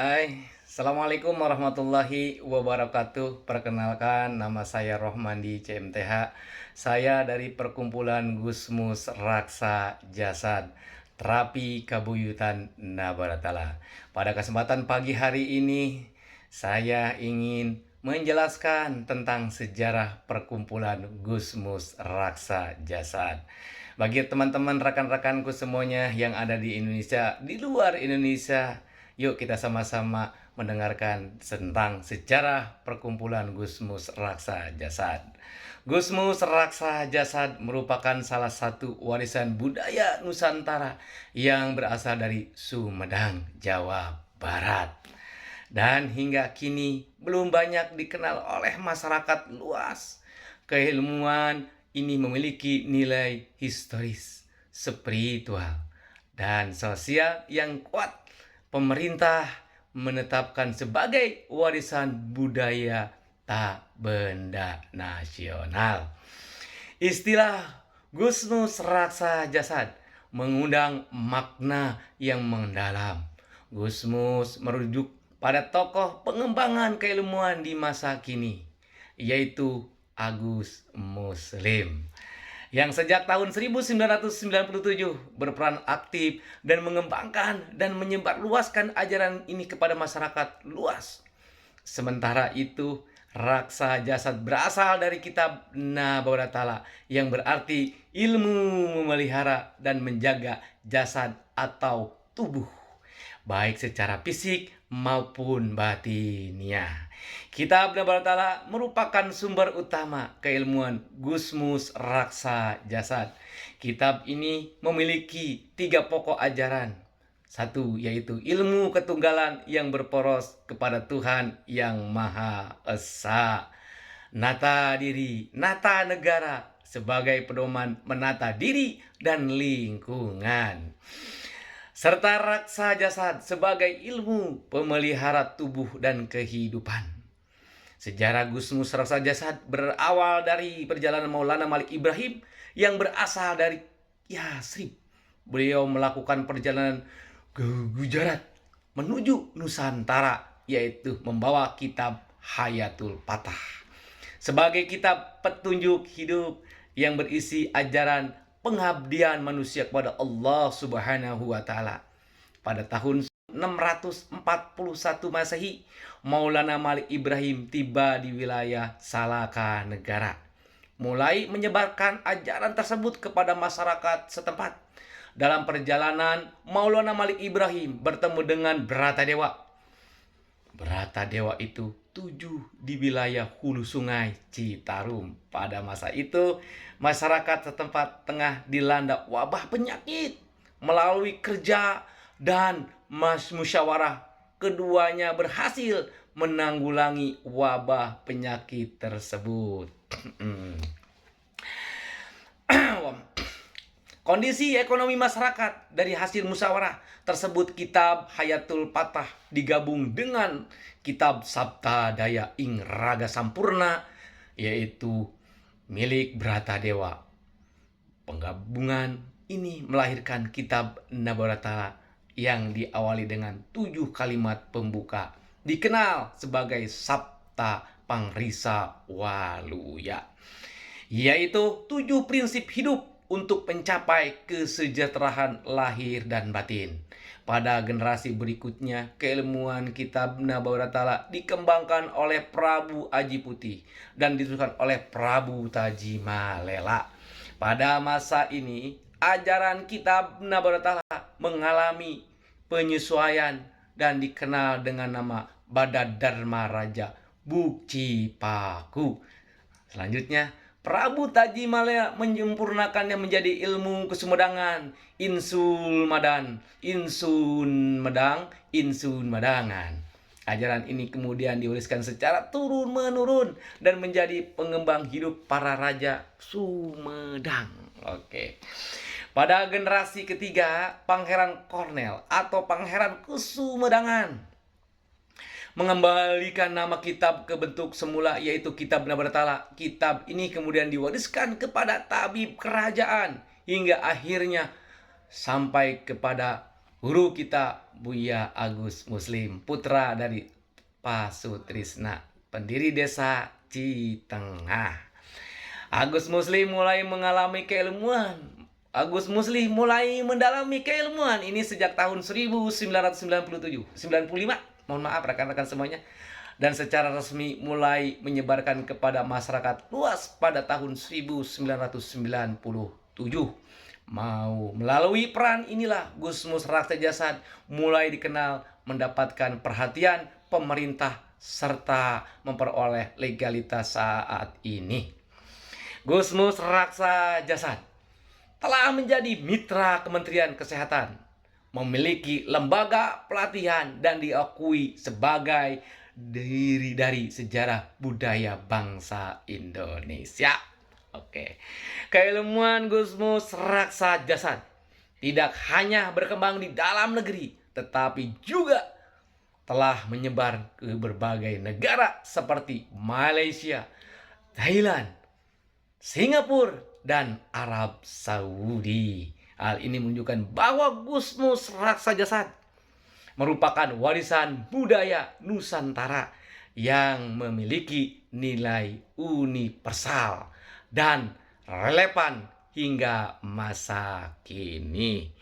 Assalamualaikum warahmatullahi wabarakatuh. Perkenalkan, nama saya Rohmandi CMTH. Saya dari Perkumpulan Gusmus Raksa Jasad, Terapi Kabuyutan Nabaratala. Pada kesempatan pagi hari ini, saya ingin menjelaskan tentang sejarah Perkumpulan Gusmus Raksa Jasad. Bagi teman-teman rekan-rekanku semuanya yang ada di Indonesia, di luar Indonesia, yuk kita sama-sama mendengarkan tentang sejarah Perkumpulan Gusmus Raksa Jasad. Gusmus Raksa Jasad merupakan salah satu warisan budaya Nusantara yang berasal dari Sumedang, Jawa Barat. Dan hingga kini belum banyak dikenal oleh masyarakat luas. Keilmuan ini memiliki nilai historis, spiritual, dan sosial yang kuat. Pemerintah menetapkan sebagai warisan budaya tak benda nasional. Istilah Gusmus Raksa Jasad mengundang makna yang mendalam. Gusmus merujuk pada tokoh pengembangan keilmuan di masa kini, yaitu Agus Muslim, yang sejak tahun 1997 berperan aktif dan mengembangkan dan menyebarluaskan ajaran ini kepada masyarakat luas. Sementara itu, Raksa Jasad berasal dari kitab Nabaratala yang berarti ilmu memelihara dan menjaga jasad atau tubuh, baik secara fisik maupun batinnya. Kitab Nabaratala merupakan sumber utama keilmuan Gusmus Raksa Jasad. Kitab ini memiliki 3 pokok ajaran. Satu, yaitu ilmu ketunggalan yang berporos kepada Tuhan yang Maha Esa. Nata diri, nata negara sebagai pedoman menata diri dan lingkungan. Serta raksa jasad sebagai ilmu pemelihara tubuh dan kehidupan. Sejarah Gusmus Raksa Jasad berawal dari perjalanan Maulana Malik Ibrahim yang berasal dari Yasrib. Beliau melakukan perjalanan ke Gujarat menuju Nusantara, yaitu membawa kitab Hayatul Patah sebagai kitab petunjuk hidup yang berisi ajaran pengabdian manusia kepada Allah Subhanahu wa Ta'ala. Pada tahun 641 Masehi, Maulana Malik Ibrahim tiba di wilayah Salaka Negara, mulai menyebarkan ajaran tersebut kepada masyarakat setempat. Dalam perjalanan, Maulana Malik Ibrahim bertemu dengan Bratadewa. Bratadewa itu 7 di wilayah hulu sungai Citarum. Pada masa itu, masyarakat setempat tengah dilanda wabah penyakit. Melalui kerja dan musyawarah, keduanya berhasil menanggulangi wabah penyakit tersebut. Kondisi ekonomi masyarakat dari hasil musyawarah tersebut, kitab Hayatul Patah digabung dengan kitab Sabta Daya Ing Raga Sampurna, yaitu milik Bratadewa. Penggabungan ini melahirkan kitab Nabaratala yang diawali dengan 7 kalimat pembuka, dikenal sebagai Sabta Pangrisa Waluya, yaitu 7 prinsip hidup untuk mencapai kesejahteraan lahir dan batin. Pada generasi berikutnya, keilmuan kitab Nabaratala dikembangkan oleh Prabu Aji Putih dan dituliskan oleh Prabu Taji Malela. Pada masa ini, ajaran kitab Nabaratala mengalami penyesuaian dan dikenal dengan nama Badadharma Raja Bukcipaku. Selanjutnya, Prabu Taji Malela menyempurnakannya menjadi ilmu kesumedangan, Insul Madan, Insun Medang, Insun Madangan. Ajaran ini kemudian diwariskan secara turun-menurun dan menjadi pengembang hidup para raja Sumedang. Oke. Pada generasi ketiga, Pangeran Kornel atau Pangeran Kesumedangan mengembalikan nama kitab ke bentuk semula, yaitu kitab Nabaratala. Kitab ini kemudian diwariskan kepada tabib kerajaan hingga akhirnya sampai kepada guru kita Buya Agus Muslim, putra dari Pasutrisna, pendiri desa Citengah. Agus Muslim mulai mengalami keilmuan. Agus Muslim mulai mendalami keilmuan ini sejak tahun 1995, mohon maaf rekan-rekan semuanya. Dan secara resmi mulai menyebarkan kepada masyarakat luas pada tahun 1997. Melalui peran inilah Gusmus Raksa Jasad mulai dikenal, mendapatkan perhatian pemerintah serta memperoleh legalitas saat ini. Gusmus Raksa Jasad telah menjadi mitra Kementerian Kesehatan, memiliki lembaga pelatihan dan diakui sebagai diri dari sejarah budaya bangsa Indonesia. Oke, keilmuan Gusmus Raksa Jasad tidak hanya berkembang di dalam negeri, tetapi juga telah menyebar ke berbagai negara seperti Malaysia, Thailand, Singapura, dan Arab Saudi. Hal ini menunjukkan bahwa Gusmus Raksa Jasad merupakan warisan budaya Nusantara yang memiliki nilai universal dan relevan hingga masa kini.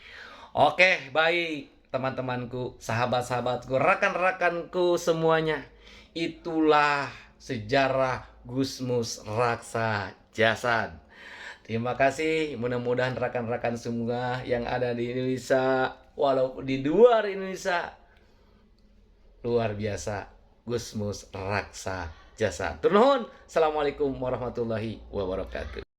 Oke, baik teman-temanku, sahabat-sahabatku, rekan-rekanku semuanya. Itulah sejarah Gusmus Raksa Jasad. Terima kasih, mudah-mudahan rekan-rekan semua yang ada di Indonesia, walaupun di luar Indonesia, luar biasa Gusmus Raksa Jasad. Turun. Assalamualaikum warahmatullahi wabarakatuh.